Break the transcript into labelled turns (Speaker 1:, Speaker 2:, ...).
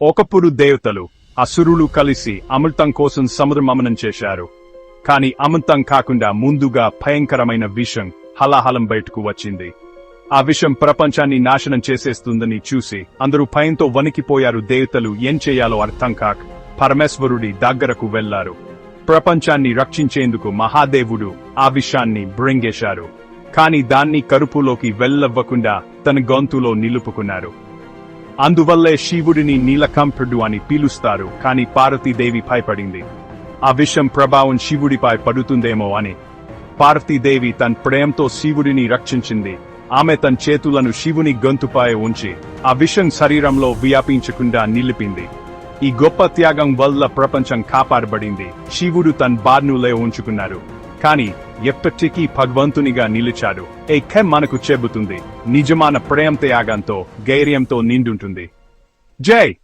Speaker 1: ఒకప్పుడు దేవతలు అసురులు కలిసి అమృతం కోసం సముద్రమమనం చేశారు. కాని అమృతం కాకుండా ముందుగా భయంకరమైన విషం హలాహలం బయటకు వచ్చింది. ఆ విషం ప్రపంచాన్ని నాశనం చేసేస్తుందని చూసి అందరూ భయంతో వణికిపోయారు. దేవతలు ఏం చేయాలో అర్థం కాక పరమేశ్వరుడి దగ్గరకు వెళ్లారు. ప్రపంచాన్ని రక్షించేందుకు మహాదేవుడు ఆ విషాన్ని బ్రింగేశారు. కాని దాన్ని కరుపులోకి వెళ్లవ్వకుండా తన గొంతులో నిలుపుకున్నారు. అందువల్లే శివుడిని నీలకంఠుడు అని పిలుస్తారు. కాని పార్వతీదేవి భయపడింది. ఆ విషం ప్రభావం శివుడిపై పడుతుందేమో అని. పార్వతీదేవి తన ప్రేమతో శివుడిని రక్షించింది. ఆమె తన చేతులను శివుని గొంతుపై ఉంచి ఆ విషం శరీరంలో వ్యాపించకుండా నిలిపింది. ఈ గొప్ప త్యాగం వల్ల ప్రపంచం కాపాడబడింది. శివుడు తన బాధనులే ఉంచుకున్నారు. కాని ఎప్పటికీ భగవంతునిగా నిలిచాడు. ఈ కథ మనకు చెబుతుంది, నిజమైన ప్రేమ త్యాగంతో ధైర్యంతో నిండుంటుంది. జై